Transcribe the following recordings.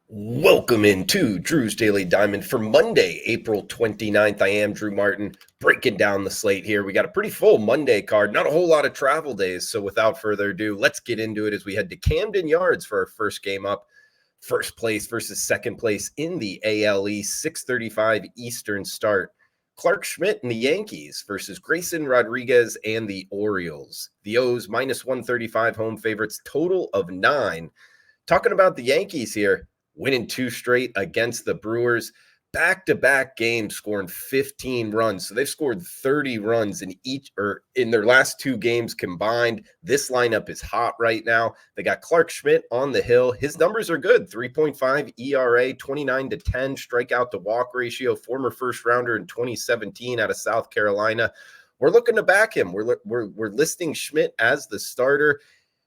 Welcome into Drew's Daily Diamond for Monday, April 29th. I am Drew Martin, breaking down the slate here. We got a pretty full Monday card, not a whole lot of travel days. So without further ado, let's get into it as we head to Camden Yards for our first game up. First place versus second place in the AL East, 6:35 Eastern start. Clark Schmidt and the Yankees versus Grayson Rodriguez and the Orioles. The O's minus 135 home favorites, total of 9. Talking about the Yankees here, winning 2 straight against the Brewers, back-to-back games scoring 15 runs. So they've scored 30 runs in their last 2 games combined. This lineup is hot right now. They got Clark Schmidt on the hill. His numbers are good. 3.5 ERA, 29-10 strikeout to walk ratio, former first rounder in 2017 out of South Carolina. We're looking to back him. We're listing Schmidt as the starter.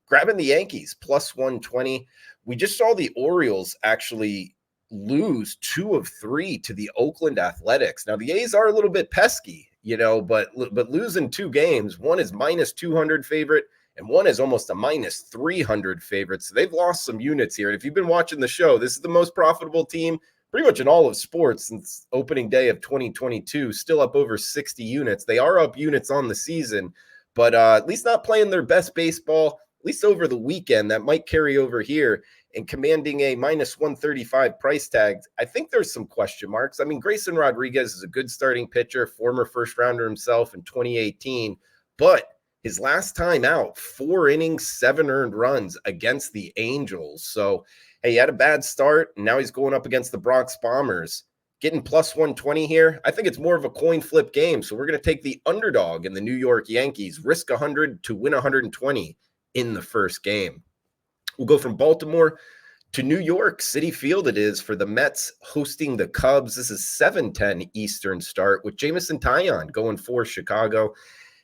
Grabbing the Yankees, plus 120. We just saw the Orioles actually lose 2 of 3 to the Oakland Athletics. Now, the A's are a little bit pesky, but losing 2 games, one is minus 200 favorite and one is almost a minus 300 favorite. So they've lost some units here. And if you've been watching the show, this is the most profitable team pretty much in all of sports since opening day of 2022, still up over 60 units. They are up units on the season, but at least not playing their best baseball. At least over the weekend, that might carry over here, and commanding a minus 135 price tag. I think there's some question marks. I mean, Grayson Rodriguez is a good starting pitcher, former first rounder himself in 2018, but his last time out, 4 innings, 7 earned runs against the Angels. So, hey, he had a bad start, and now he's going up against the Bronx Bombers. Getting plus 120 here, I think it's more of a coin flip game. So we're going to take the underdog in the New York Yankees, risk 100 to win 120 in the first game. We'll go from Baltimore to New York City Field. It is for the Mets hosting the Cubs. This is 7:10 Eastern start with Jameson Taillon going for Chicago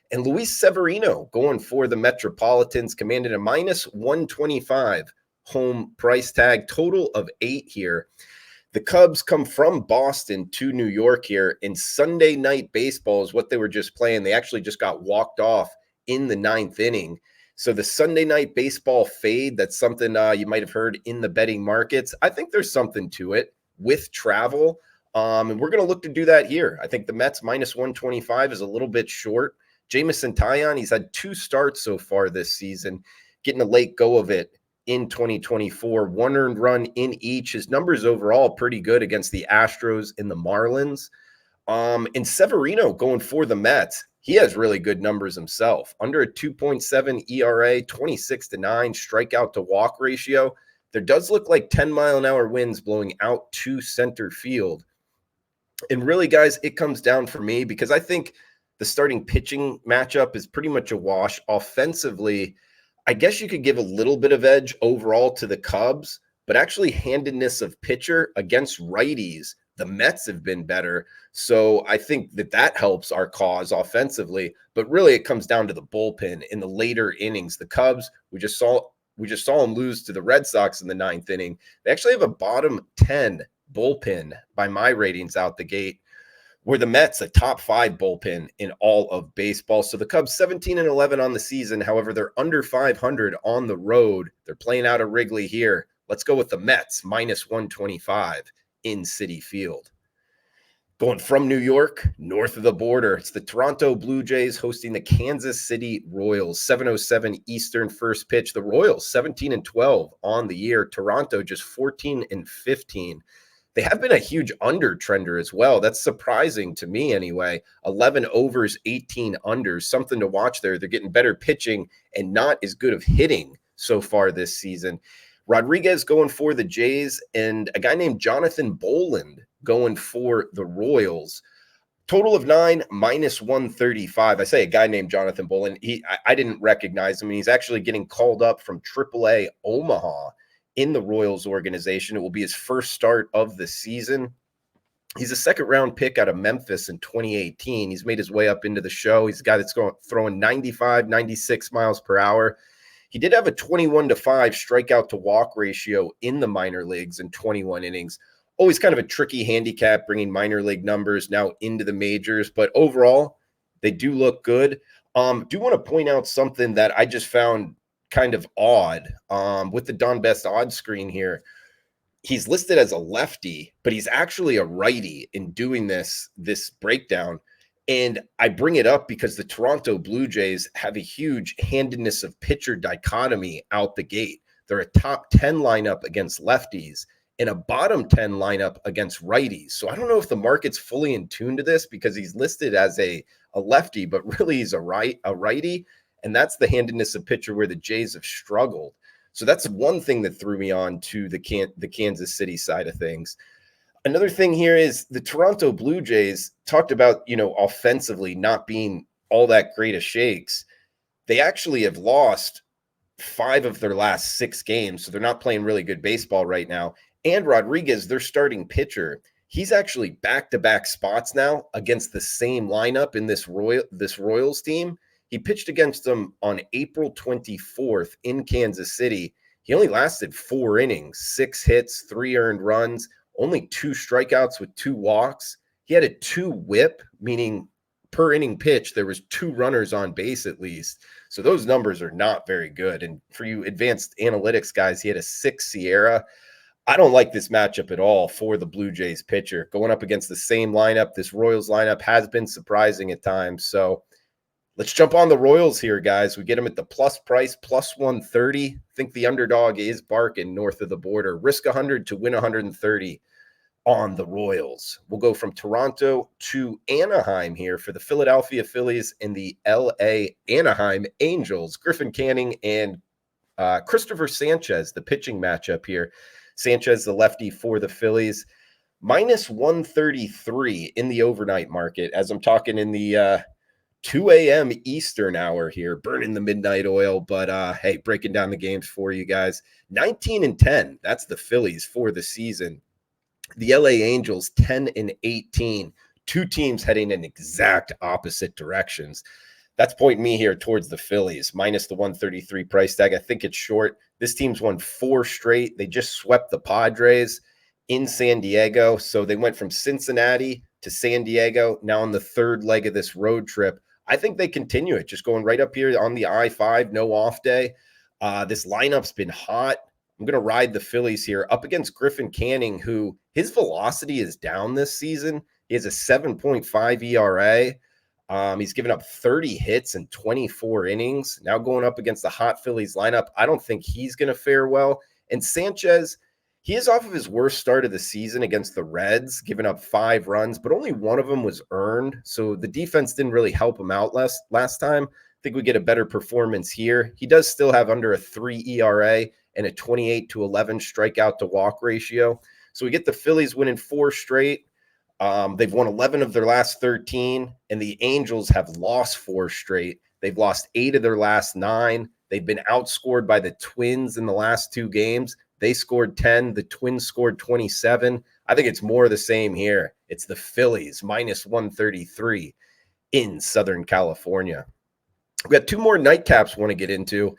and Luis Severino going for the Metropolitans, commanded a minus 125 home price tag, total of 8 here. The Cubs come from Boston to New York here, and Sunday night baseball is what they were just playing. They actually just got walked off in the 9th inning. So the Sunday night baseball fade, that's something you might have heard in the betting markets. I think there's something to it with travel, and we're going to look to do that here. I think the Mets minus 125 is a little bit short. Jameson Taillon, he's had 2 starts so far this season, getting a late go of it in 2024. 1 earned run in each. His numbers overall pretty good against the Astros and the Marlins. And Severino going for the Mets. He has really good numbers himself. Under a 2.7 ERA, 26-9 strikeout to walk ratio. There does look like 10-mile-an-hour winds blowing out to center field. And really, guys, it comes down for me because I think the starting pitching matchup is pretty much a wash. Offensively, I guess you could give a little bit of edge overall to the Cubs, but actually handedness of pitcher against righties, the Mets have been better. So I think that helps our cause offensively, but really it comes down to the bullpen in the later innings. The Cubs, we just saw them lose to the Red Sox in the 9th inning. They actually have a bottom 10 bullpen by my ratings out the gate, where the Mets a top 5 bullpen in all of baseball. So the Cubs 17-11 on the season. However, they're under 500 on the road. They're playing out of Wrigley here. Let's go with the Mets minus 125 in Citi Field. Going from New York, north of the border, it's the Toronto Blue Jays hosting the Kansas City Royals. 7:07 Eastern first pitch. The Royals 17-12 on the year. Toronto just 14-15. They have been a huge under trender as well. That's surprising to me anyway. 11 overs, 18 unders. Something to watch there. They're getting better pitching and not as good of hitting so far this season. Rodriguez going for the Jays and a guy named Jonathan Boland going for the Royals. Total of 9, minus 135. I say a guy named Jonathan Boland. I didn't recognize him. He's actually getting called up from AAA Omaha in the Royals organization. It will be his first start of the season. He's a second-round pick out of Memphis in 2018. He's made his way up into the show. He's a guy that's throwing 95, 96 miles per hour. He did have a 21-5 strikeout to walk ratio in the minor leagues in 21 innings. Always kind of a tricky handicap bringing minor league numbers now into the majors, but overall, they do look good. Do want to point out something that I just found kind of odd with the Don Best odds screen here. He's listed as a lefty, but he's actually a righty in doing this breakdown. And I bring it up because the Toronto Blue Jays have a huge handedness of pitcher dichotomy out the gate. They're a top 10 lineup against lefties and a bottom 10 lineup against righties. So I don't know if the market's fully in tune to this because he's listed as a lefty, but really he's a righty. And that's the handedness of pitcher where the Jays have struggled. So that's one thing that threw me on to the Kansas City side of things. Another thing here is the Toronto Blue Jays talked about, offensively not being all that great of shakes. They actually have lost 5 of their last 6 games, so they're not playing really good baseball right now. And Rodriguez, their starting pitcher, he's actually back-to-back spots now against the same lineup in this Royals team. He pitched against them on April 24th in Kansas City. He only lasted 4 innings, 6 hits, 3 earned runs, only 2 strikeouts with 2 walks. He had a 2 whip, meaning per inning pitch, there was 2 runners on base at least. So those numbers are not very good. And for you advanced analytics guys, he had a 6 Sierra. I don't like this matchup at all for the Blue Jays pitcher. Going up against the same lineup, this Royals lineup has been surprising at times. So let's jump on the Royals here, guys. We get them at the plus price, plus 130. I think the underdog is barking north of the border. Risk 100 to win 130 on the Royals. We'll go from Toronto to Anaheim here for the Philadelphia Phillies and the LA Anaheim Angels. Griffin Canning and Christopher Sanchez, the pitching matchup here. Sanchez, the lefty for the Phillies. Minus 133 in the overnight market as I'm talking in the 2 a.m. Eastern hour here, burning the midnight oil. But hey, breaking down the games for you guys. 19-10, that's the Phillies for the season. The LA Angels 10-18. 2 teams heading in exact opposite directions. That's pointing me here towards the Phillies, minus the 133 price tag. I think it's short. This team's won 4 straight. They just swept the Padres in San Diego. So they went from Cincinnati to San Diego, now on the 3rd leg of this road trip. I think they continue it, just going right up here on the I-5, no off day. This lineup's been hot. I'm going to ride the Phillies here up against Griffin Canning, who his velocity is down this season. He has a 7.5 ERA. He's given up 30 hits in 24 innings. Now going up against the hot Phillies lineup, I don't think he's going to fare well. And Sanchez, he is off of his worst start of the season against the Reds, giving up 5 runs, but only one of them was earned. So the defense didn't really help him out last time. I think we get a better performance here. He does still have under a 3 ERA and a 28-11 strikeout to walk ratio. So we get the Phillies winning 4 straight. They've won 11 of their last 13, and the Angels have lost 4 straight. They've lost 8 of their last 9. They've been outscored by the Twins in the last 2 games. They scored 10. The Twins scored 27. I think it's more of the same here. It's the Phillies, minus 133 in Southern California. We've got 2 more nightcaps I want to get into.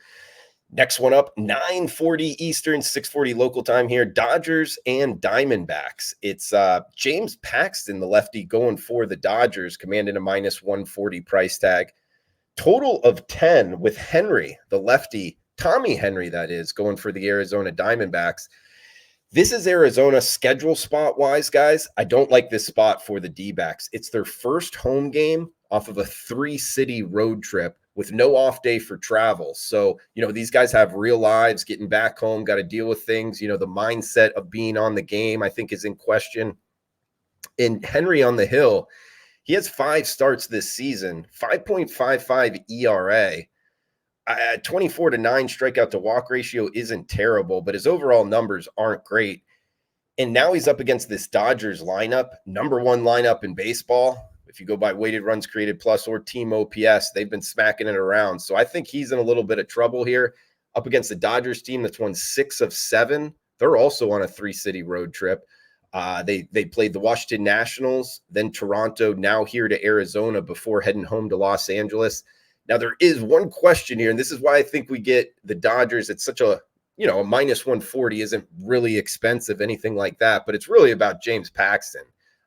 Next one up, 9:40 Eastern, 6:40 local time here. Dodgers and Diamondbacks. It's James Paxton, the lefty, going for the Dodgers, commanding a minus 140 price tag. Total of 10 with Henry, the lefty, Tommy Henry, that is, going for the Arizona Diamondbacks. This is Arizona schedule spot-wise, guys. I don't like this spot for the D-backs. It's their first home game off of a 3-city road trip with no off day for travel. So, these guys have real lives, getting back home, got to deal with things. The mindset of being on the game, I think, is in question. And Henry on the hill, he has 5 starts this season, 5.55 ERA. 24-9 strikeout to walk ratio isn't terrible, but his overall numbers aren't great. And now he's up against this Dodgers lineup, number 1 lineup in baseball. If you go by weighted runs created plus or team OPS, they've been smacking it around. So I think he's in a little bit of trouble here up against the Dodgers team that's won 6 of 7. They're also on a 3-city road trip. They played the Washington Nationals, then Toronto, now here to Arizona before heading home to Los Angeles. Now, there is one question here, and this is why I think we get the Dodgers at such a minus 140 isn't really expensive, anything like that, but it's really about James Paxton.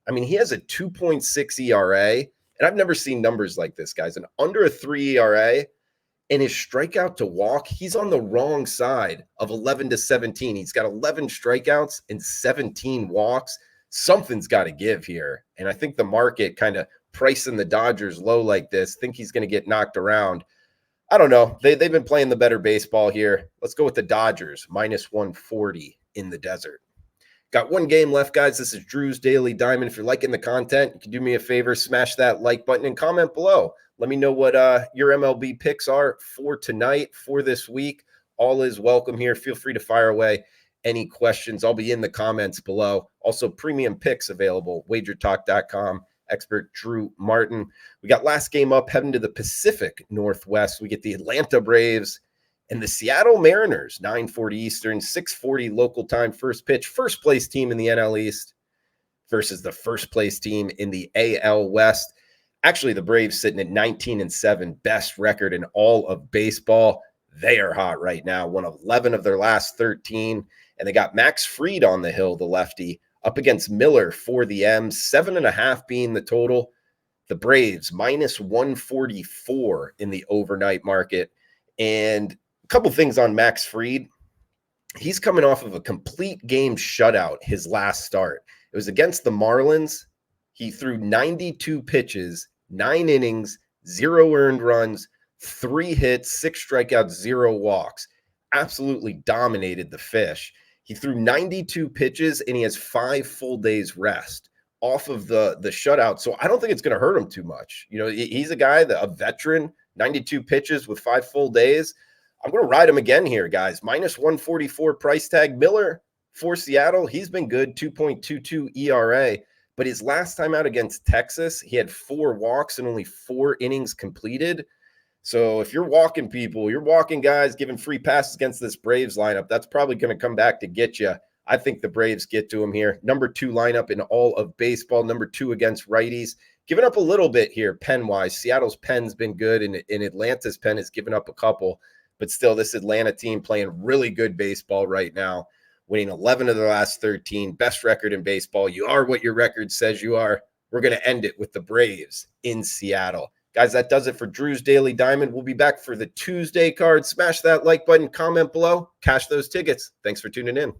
I mean, he has a 2.6 ERA, and I've never seen numbers like this, guys. And under a 3 ERA And his strikeout to walk, he's on the wrong side of 11 to 17. He's got 11 strikeouts and 17 walks. Something's got to give here. And I think the market kind of pricing the Dodgers low like this, think he's going to get knocked around. I don't know. They've been playing the better baseball here. Let's go with the Dodgers, minus 140 in the desert. Got one game left, guys. This is Drew's Daily Diamond. If you're liking the content, you can do me a favor, smash that like button and comment below. Let me know what your MLB picks are for tonight, for this week. All is welcome here. Feel free to fire away any questions. I'll be in the comments below. Also, premium picks available, WagerTalk.com. Expert Drew Martin. We got last game up, heading to the Pacific Northwest. We get the Atlanta Braves and the Seattle Mariners, 9:40 Eastern, 6:40 local time, first pitch, first place team in the NL East versus the first place team in the AL West. Actually, the Braves sitting at 19-7, best record in all of baseball. They are hot right now, won 11 of their last 13, and they got Max Fried on the hill, the lefty, up against Miller for the M's, 7.5 being the total. The Braves, minus 144 in the overnight market. And a couple things on Max Fried. He's coming off of a complete game shutout his last start. It was against the Marlins. He threw 92 pitches, 9 innings, 0 earned runs, 3 hits, 6 strikeouts, 0 walks. Absolutely dominated the Fish. He threw 92 pitches, and he has 5 full days rest off of the shutout. So I don't think it's going to hurt him too much. You know, he's a guy, a veteran, 92 pitches with 5 full days. I'm going to ride him again here, guys. Minus 144 price tag. Miller for Seattle, he's been good, 2.22 ERA. But his last time out against Texas, he had 4 walks and only 4 innings completed. So if you're walking people, you're walking guys, giving free passes against this Braves lineup, that's probably going to come back to get you. I think the Braves get to him here. Number 2 lineup in all of baseball, number 2 against righties. Giving up a little bit here pen-wise. Seattle's pen's been good, and Atlanta's pen has given up a couple. But still, this Atlanta team playing really good baseball right now, winning 11 of their last 13, best record in baseball. You are what your record says you are. We're going to end it with the Braves in Seattle. Guys, that does it for Drew's Daily Diamond. We'll be back for the Tuesday card. Smash that like button, comment below, cash those tickets. Thanks for tuning in.